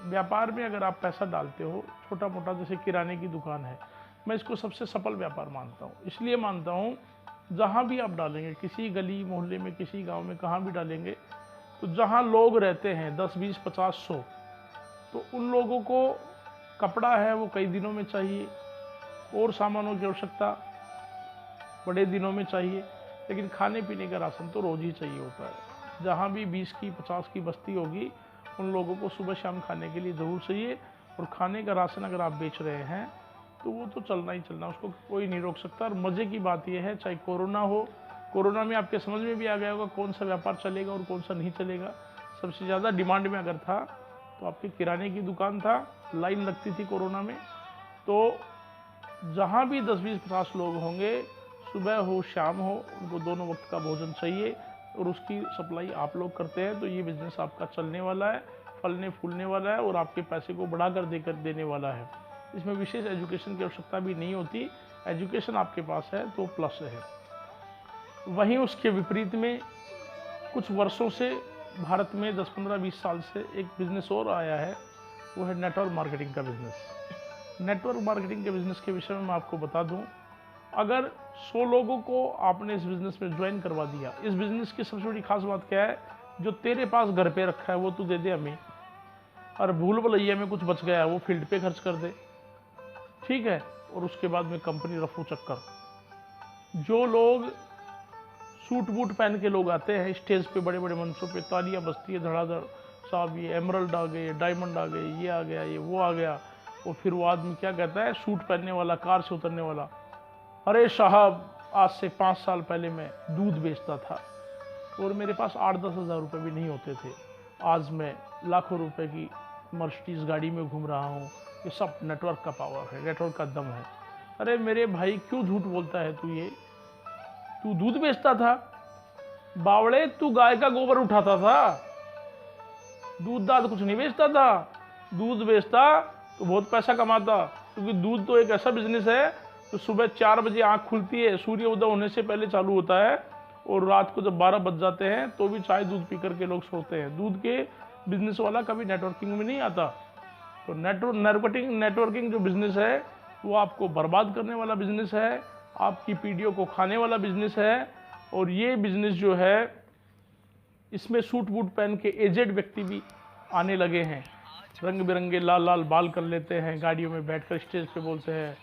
व्यापार में अगर आप पैसा डालते हो, छोटा मोटा जैसे किराने की दुकान है, मैं इसको सबसे सफल व्यापार मानता हूँ। इसलिए मानता हूँ, जहाँ भी आप डालेंगे, किसी गली मोहल्ले में, किसी गांव में, कहाँ भी डालेंगे, तो जहाँ लोग रहते हैं 10, 20, 50, 100, तो उन लोगों को कपड़ा है वो कई दिनों में चाहिए, और सामानों की आवश्यकता बड़े दिनों में चाहिए, लेकिन खाने पीने का राशन तो रोज़ ही चाहिए होता है। जहाँ भी 20 की 50 की बस्ती होगी, उन लोगों को सुबह शाम खाने के लिए ज़रूर चाहिए। और खाने का राशन अगर आप बेच रहे हैं तो वो तो चलना ही चलना, उसको कोई नहीं रोक सकता। और मज़े की बात यह है, चाहे कोरोना हो, कोरोना में आपके समझ में भी आ गया होगा कौन सा व्यापार चलेगा और कौन सा नहीं चलेगा। सबसे ज़्यादा डिमांड में अगर था तो आपकी किराने की दुकान था, लाइन लगती थी कोरोना में। तो जहाँ भी 10, 20, 50 लोग होंगे, सुबह हो शाम हो, उनको दोनों वक्त का भोजन चाहिए, और उसकी सप्लाई आप लोग करते हैं, तो ये बिज़नेस आपका चलने वाला है, फलने फूलने वाला है, और आपके पैसे को बढ़ाकर देने वाला है। इसमें विशेष एजुकेशन की आवश्यकता भी नहीं होती, एजुकेशन आपके पास है तो प्लस है। वहीं उसके विपरीत में कुछ वर्षों से भारत में 10, 15, 20 साल से एक बिज़नेस और आया है, वो है नेटवर्क मार्केटिंग का बिज़नेस। नेटवर्क मार्केटिंग के बिज़नेस के विषय में मैं आपको बता दूं, अगर 100 लोगों को आपने इस बिज़नेस में ज्वाइन करवा दिया, इस बिज़नेस की सबसे बड़ी खास बात क्या है, जो तेरे पास घर पे रखा है वो तू दे दे हमें, और भूल भुलैया में कुछ बच गया है वो फील्ड पे खर्च कर दे, ठीक है। और उसके बाद में कंपनी रफू चक्कर। जो लोग सूट बूट पहन के लोग आते हैं स्टेज पे, बड़े बड़े मंचों पे, तालियां बजती है धड़ाधड़, साहब ये एमरल्ड आ गए, डायमंड आ गए, ये आ गया, ये वो आ गया। और फिर वो आदमी क्या कहता है, सूट पहनने वाला, कार से उतरने वाला, अरे साहब आज से 5 साल पहले मैं दूध बेचता था और मेरे पास 8-10 हज़ार रुपये भी नहीं होते थे, आज मैं लाखों रुपए की मर्सिडीज गाड़ी में घूम रहा हूँ। ये सब नेटवर्क का पावर है, नेटवर्क का दम है। अरे मेरे भाई क्यों झूठ बोलता है तू, ये तू दूध बेचता था, बावड़े तू गाय का गोबर उठाता था, दूध दाद कुछ नहीं बेचता था। दूध बेचता तो बहुत पैसा कमाता, क्योंकि दूध तो एक ऐसा बिजनेस है तो सुबह 4 बजे आंख खुलती है, सूर्य उदय होने से पहले चालू होता है, और रात को जब 12 बज जाते हैं तो भी चाय दूध पी करके लोग सोते हैं। दूध के बिजनेस वाला कभी नेटवर्किंग में नहीं आता। तो नेटवर्किंग जो बिजनेस है वो आपको बर्बाद करने वाला बिजनेस है, आपकी पीढ़ियों को खाने वाला बिजनेस है। और ये बिजनेस जो है, इसमें सूट बूट पहन के एजेड व्यक्ति भी आने लगे हैं, रंग बिरंगे लाल लाल बाल कर लेते हैं, गाड़ियों में बैठकर स्टेज पे बोलते हैं,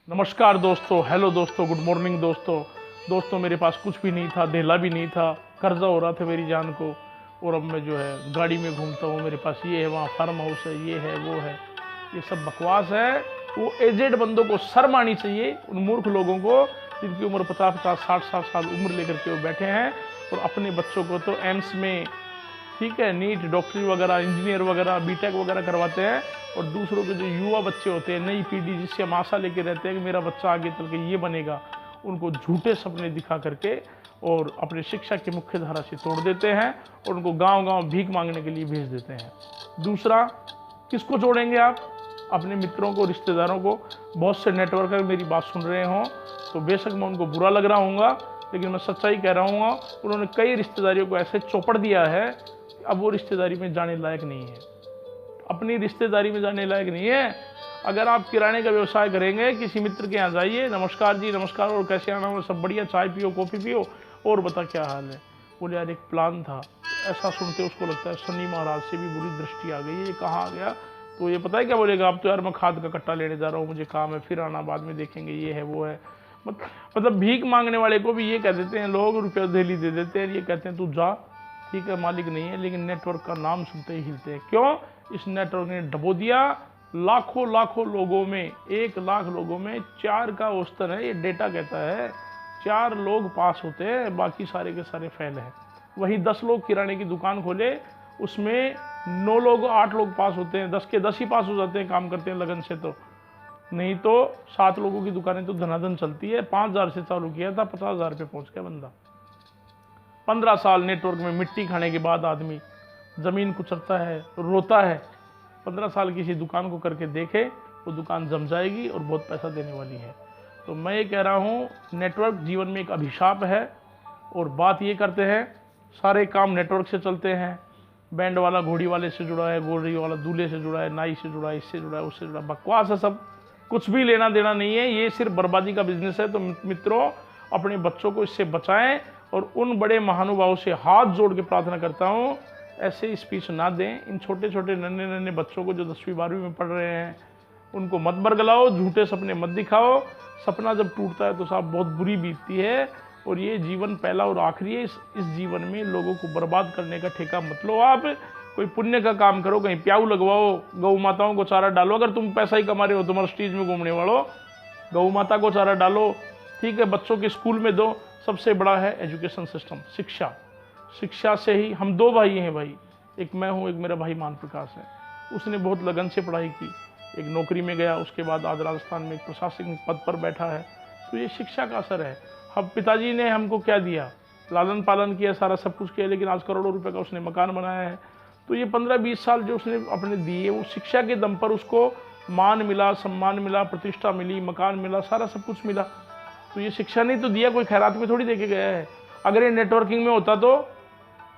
नमस्कार दोस्तों, हेलो दोस्तों, गुड मॉर्निंग दोस्तों मेरे पास कुछ भी नहीं था, धेला भी नहीं था, कर्जा हो रहा था मेरी जान को, और अब मैं जो है गाड़ी में घूमता हूँ, मेरे पास ये है, वहाँ फार्म हाउस है, ये है वो है। ये सब बकवास है। वो एजेड बंदों को शर्म आनी चाहिए, उन मूर्ख लोगों को जिनकी उम्र 50-50, 60-60 साल उम्र लेकर के वो बैठे हैं और अपने बच्चों को तो एम्स में, ठीक है, नीट, डॉक्टरी वगैरह, इंजीनियर वगैरह, बीटेक वगैरह करवाते हैं, और दूसरों के जो युवा बच्चे होते हैं, नई पीढ़ी जिससे हम आशा लेके रहते हैं कि मेरा बच्चा आगे चल के ये बनेगा, उनको झूठे सपने दिखा करके और अपने शिक्षा की मुख्य धारा से तोड़ देते हैं और उनको गांव-गांव भीख मांगने के लिए भेज देते हैं। दूसरा, किसको जोड़ेंगे आप? अपने मित्रों को, रिश्तेदारों को। बहुत से नेटवर्कर मेरी बात सुन रहे हों तो बेशक मैं उनको बुरा लग रहा हूँगा, लेकिन मैं सच्चाई कह रहा हूँ, उन्होंने कई रिश्तेदारियों को ऐसे चौपड़ दिया है कि अब वो रिश्तेदारी में जाने लायक नहीं है, अपनी रिश्तेदारी में जाने लायक नहीं है। अगर आप किराने का व्यवसाय करेंगे, किसी मित्र के यहाँ जाइए, नमस्कार जी नमस्कार, और कैसे आना हो, सब बढ़िया, चाय पियो, कॉफ़ी पियो, और बता क्या हाल है। बोले यार एक प्लान था। ऐसा सुनते उसको लगता है शनि महाराज से भी बुरी दृष्टि आ गई है, ये कहाँ आ गया। तो ये पता है क्या बोलेगा, अब तो यार मैं खाद का कट्टा लेने जा रहा हूँ, मुझे काम है, फिर आना, बाद में देखेंगे, ये है वो है। मतलब भीख मांगने वाले को भी ये कह देते हैं लोग, रुपया धेली दे देते हैं, ये कहते हैं तू जा, ठीक है, मालिक नहीं है, लेकिन नेटवर्क का नाम सुनते ही हिलते हैं। क्यों? इस नेटवर्क ने डबो दिया। लाखों लोगों में, 1 लाख लोगों में 4 का औसतन है, ये डेटा कहता है, 4 लोग पास होते हैं, बाकी सारे के सारे फेल हैं। वहीं 10 लोग किराने की दुकान खोले, उसमें 9 लोग, 8 लोग पास होते हैं, 10 के 10 ही पास हो जाते हैं, काम करते हैं लगन से। तो नहीं तो 7 लोगों की दुकानें तो धनाधन चलती है। 5,000 से चालू किया था, 50,000 पे पहुंच गया बंदा। 15 साल नेटवर्क में मिट्टी खाने के बाद आदमी ज़मीन कुचलता है, रोता है। 15 साल किसी दुकान को करके देखे, वो दुकान जम जाएगी और बहुत पैसा देने वाली है। तो मैं ये कह रहा हूँ, नेटवर्क जीवन में एक अभिशाप है। और बात ये करते हैं, सारे काम नेटवर्क से चलते हैं, बैंड वाला घोड़ी वाले से जुड़ा है, घोड़ी वाला दूल्हे से जुड़ा है, नाई से जुड़ा है, इससे जुड़ा है, उससे जुड़ा है। बकवास है सब, कुछ भी लेना देना नहीं है, ये सिर्फ बर्बादी का बिजनेस है। तो मित्रों, अपने बच्चों को इससे बचाएं और उन बड़े महानुभावों से हाथ जोड़ के प्रार्थना करता हूँ, ऐसे स्पीच ना दें। इन छोटे छोटे नन्हे नन्हे बच्चों को जो 10वीं 12वीं में पढ़ रहे हैं, उनको मत बरगलाओ, झूठे सपने मत दिखाओ। सपना जब टूटता है तो साहब बहुत बुरी बीतती है, और ये जीवन पहला और आखिरी है। इस जीवन में लोगों को बर्बाद करने का ठेका मत लो। आप कोई पुण्य का काम करो, कहीं प्याऊ लगवाओ, गौ माताओं को चारा डालो। अगर तुम पैसा ही कमा रहे हो, तुम्हारे स्टेज में घूमने वालों, गौ माता को चारा डालो, ठीक है, बच्चों के स्कूल में दो। सबसे बड़ा है एजुकेशन सिस्टम, शिक्षा। शिक्षा से ही हम 2 भाई हैं भाई, एक मैं हूँ, एक मेरा भाई मान प्रकाश है। उसने बहुत लगन से पढ़ाई की, एक नौकरी में गया, उसके बाद आज राजस्थान में एक प्रशासनिक पद पर बैठा है। तो ये शिक्षा का असर है। अब पिताजी ने हमको क्या दिया, लालन पालन किया, सारा सब कुछ किया, लेकिन आज करोड़ों रुपए का उसने मकान बनाया है। तो ये 15-20 साल जो उसने अपने दिए, वो शिक्षा के दम पर उसको मान मिला, सम्मान मिला, प्रतिष्ठा मिली, मकान मिला, सारा सब कुछ मिला। तो ये शिक्षा नहीं तो दिया, कोई खैरात में थोड़ी देके गया है। अगर ये नेटवर्किंग में होता तो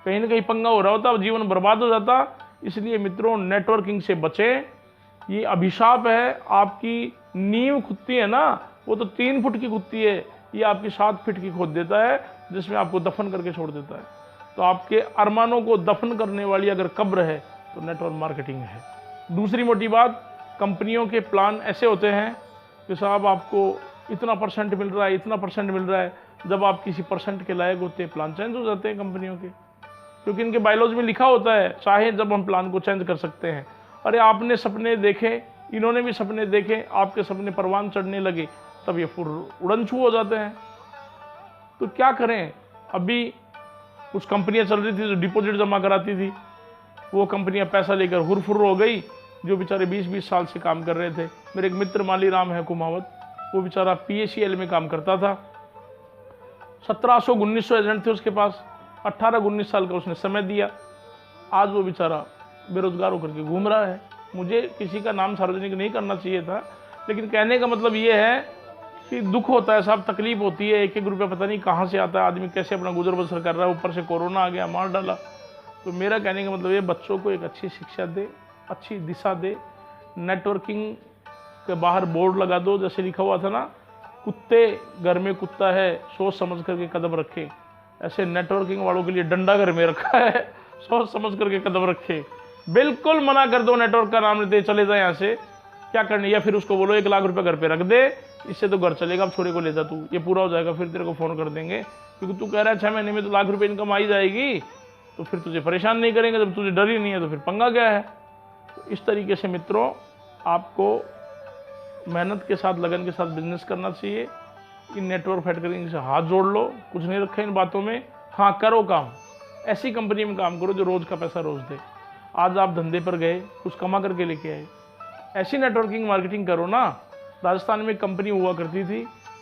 कहीं ना कहीं पंगा हो रहा होता, जीवन बर्बाद हो जाता। इसलिए मित्रों, नेटवर्किंग से बचें। ये अभिशाप है। आपकी नींव खुदती है ना, वो तो 3 फुट की खुदती है, ये आपकी 7 फीट की खोद देता है, जिसमें आपको दफन करके छोड़ देता है। तो आपके अरमानों को दफन करने वाली अगर कब्र है तो नेटवर्क मार्केटिंग है। दूसरी मोटी बात, कंपनियों के प्लान ऐसे होते हैं कि साहब आपको इतना % मिल रहा है, इतना % मिल रहा है। जब आप किसी % के लायक होते हैं, प्लान चेंज हो जाते हैं कंपनियों के, क्योंकि इनके बायोलॉजी में लिखा होता है, चाहे जब हम प्लान को चेंज कर सकते हैं। अरे आपने सपने देखे, इन्होंने भी सपने देखे, आपके सपने परवान चढ़ने लगे, तब ये उड़न छू हो जाते हैं। तो क्या करें। अभी कुछ कंपनियां चल रही थी जो डिपॉजिट जमा कराती थी, वो कंपनियां पैसा लेकर हुरफुर हो गई। जो बेचारे 20-20 साल से काम कर रहे थे, मेरे एक मित्र माली राम है कुमावत, वो बेचारा PACL में काम करता था। 1700-1900 एजेंट थे उसके पास, 18-19 साल का उसने समय दिया। आज वो बेचारा बेरोजगार होकर के घूम रहा है। मुझे किसी का नाम सार्वजनिक नहीं करना चाहिए था, लेकिन कहने का मतलब ये है कि दुख होता है साहब, तकलीफ होती है। 1-1 रुपया पता नहीं कहाँ से आता है, आदमी कैसे अपना गुजर बसर कर रहा है, ऊपर से कोरोना आ गया, मार डाला। तो मेरा कहने का मतलब ये, बच्चों को एक अच्छी शिक्षा दे, अच्छी दिशा दे। नेटवर्किंग के बाहर बोर्ड लगा दो, जैसे लिखा हुआ था ना, कुत्ते घर में कुत्ता है, सोच समझ करके कदम रखे। ऐसे नेटवर्किंग वालों के लिए डंडा घर में रखा है, सोच समझ करके कदम रखे। बिल्कुल मना कर दो, नेटवर्क का नाम लेते चले जाए यहाँ से, क्या करने। या फिर उसको बोलो 1 लाख रुपए घर पे रख दे, इससे तो घर चलेगा, अब छोरे को ले जा तू, ये पूरा हो जाएगा, फिर तेरे को फ़ोन कर देंगे, क्योंकि तू कह रहा है 6 महीने में तो लाख रुपए इनकम आ ही जाएगी, तो फिर तुझे परेशान नहीं करेंगे। जब तुझे डर ही नहीं है तो फिर पंगा क्या है। तो इस तरीके से मित्रों, आपको मेहनत के साथ, लगन के साथ बिजनेस करना चाहिए। इन नेटवर्क मार्केटिंग से हाथ जोड़ लो, कुछ नहीं रखा इन बातों में। हाँ, करो काम, ऐसी कंपनी में काम करो जो रोज़ का पैसा रोज़ दे। आज आप धंधे पर गए, कुछ कमा करके लेके आए, ऐसी नेटवर्किंग मार्केटिंग करो ना। राजस्थान में एक कंपनी हुआ करती थी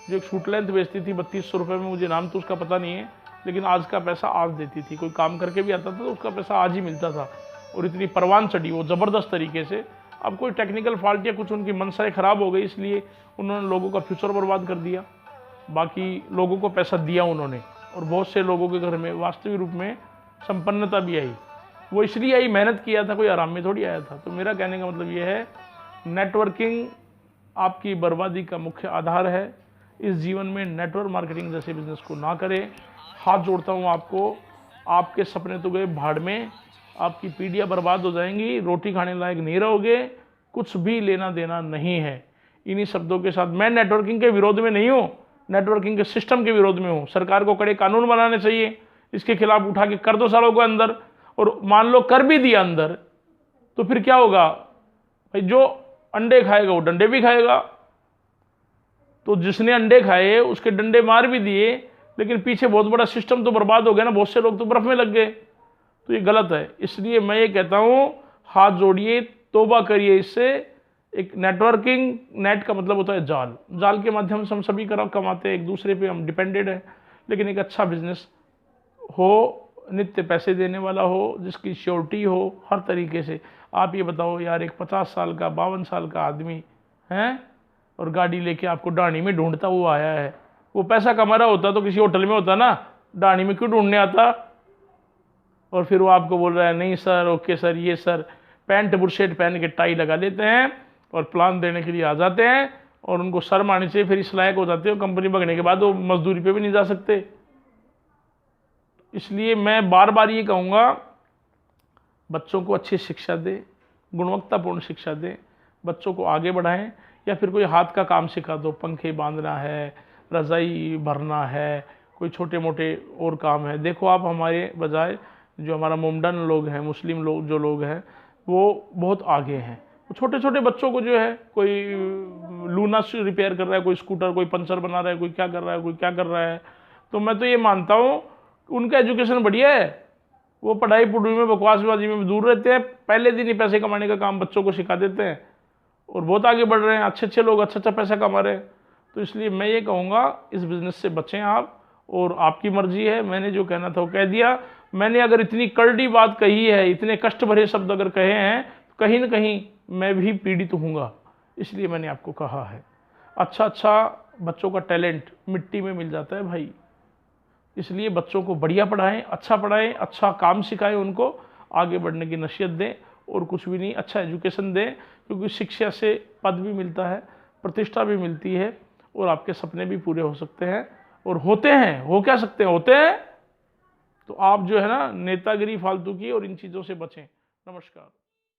जो एक शूट लेंथ बेचती थी 3200 रुपये में, मुझे नाम तो उसका पता नहीं है, लेकिन आज का पैसा आज देती थी। कोई काम करके भी आता था तो उसका पैसा आज ही मिलता था, और इतनी परवान चढ़ी वो ज़बरदस्त तरीके से। अब कोई टेक्निकल फॉल्ट या कुछ उनकी मनसाएं ख़राब हो गई, इसलिए उन्होंने लोगों का फ्यूचर बर्बाद कर दिया। बाकी लोगों को पैसा दिया उन्होंने, और बहुत से लोगों के घर में वास्तविक रूप में संपन्नता भी आई। वो इसलिए आई, मेहनत किया था, कोई आराम में थोड़ी आया था। तो मेरा कहने का मतलब ये है, नेटवर्किंग आपकी बर्बादी का मुख्य आधार है। इस जीवन में नेटवर्क मार्केटिंग जैसे बिजनेस को ना करें। हाथ जोड़ता हूँ आपको, आपके सपने तो गए भाड़ में, आपकी पीढ़ियाँ बर्बाद हो जाएंगी, रोटी खाने लायक नहीं रहोगे, कुछ भी लेना देना नहीं है। इन्हीं शब्दों के साथ, मैं नेटवर्किंग के विरोध में नहीं हूँ, नेटवर्किंग के सिस्टम के विरोध में हूँ। सरकार को कड़े कानून बनाने चाहिए, इसके खिलाफ उठा के कर दो सालों को अंदर। और मान लो कर भी दिया अंदर, तो फिर क्या होगा भाई, जो अंडे खाएगा वो डंडे भी खाएगा। तो जिसने अंडे खाए उसके डंडे मार भी दिए, लेकिन पीछे बहुत बड़ा सिस्टम तो बर्बाद हो गया ना, बहुत से लोग तो बर्फ में लग गए। तो ये गलत है। इसलिए मैं ये कहता हूँ, हाथ जोड़िए, तौबा करिए इससे। एक नेटवर्किंग, नेट का मतलब होता है जाल, जाल के माध्यम से हम सभी कमाते हैं, एक दूसरे पे हम डिपेंडेड है। लेकिन एक अच्छा बिजनेस हो, नित्य पैसे देने वाला हो, जिसकी श्योरिटी हो हर तरीके से। आप ये बताओ यार, एक 50 साल का 52 साल का आदमी है और गाड़ी लेके आपको डाणी में ढूंढता हुआ आया है, वो पैसा कमा रहा होता तो किसी होटल में होता ना, डाणी में क्यों ढूंढने आता। और फिर वो आपको बोल रहा है नहीं सर, ओके सर, ये सर, पैंट बुशर्ट पहन के टाई लगा लेते हैं और प्लान देने के लिए आ जाते हैं और उनको शर्म आनी चाहिए, फिर इस लायक हो जाते हो कंपनी भगने के बाद वो मजदूरी पे भी नहीं जा सकते। इसलिए मैं बार बार ये कहूँगा, बच्चों को अच्छी शिक्षा दें, गुणवत्तापूर्ण शिक्षा दें, बच्चों को आगे बढ़ाएं, या फिर कोई हाथ का काम सिखा दो, पंखे बांधना है, रज़ाई भरना है, कोई छोटे मोटे और काम है। देखो आप हमारे बजाय जो हमारा मोमडन लोग हैं, मुस्लिम लोग जो लोग हैं, वो बहुत आगे हैं। छोटे छोटे बच्चों को जो है, कोई लूना रिपेयर कर रहा है, कोई स्कूटर, कोई पंचर बना रहा है, कोई क्या कर रहा है, कोई क्या कर रहा है। तो मैं तो ये मानता हूँ उनका एजुकेशन बढ़िया है, वो पढ़ाई पुढ़ाई में बकवासबाजी में दूर रहते हैं, पहले दिन ही पैसे कमाने का काम बच्चों को सिखा देते हैं और बहुत आगे बढ़ रहे हैं, अच्छे अच्छे लोग अच्छा अच्छा पैसा कमा रहे हैं। तो इसलिए मैं ये कहूँगा इस बिज़नेस से बचें आप, और आपकी मर्जी है, मैंने जो कहना था वो कह दिया। मैंने अगर इतनी कड़वी बात कही है, इतने कष्ट भरे शब्द अगर कहे हैं, तो कहीं ना कहीं मैं भी पीड़ित होऊंगा, इसलिए मैंने आपको कहा है। अच्छा बच्चों का टैलेंट मिट्टी में मिल जाता है भाई, इसलिए बच्चों को बढ़िया पढ़ाएं, अच्छा काम सिखाएं, उनको आगे बढ़ने की नसीहत दें, और कुछ भी नहीं, अच्छा एजुकेशन दें, क्योंकि शिक्षा से पद भी मिलता है, प्रतिष्ठा भी मिलती है, और आपके सपने भी पूरे हो सकते हैं, और होते हैं, हो क्या सकते हैं, होते हैं। तो आप जो है ना, नेतागिरी फालतू की और इन चीज़ों से बचें। नमस्कार।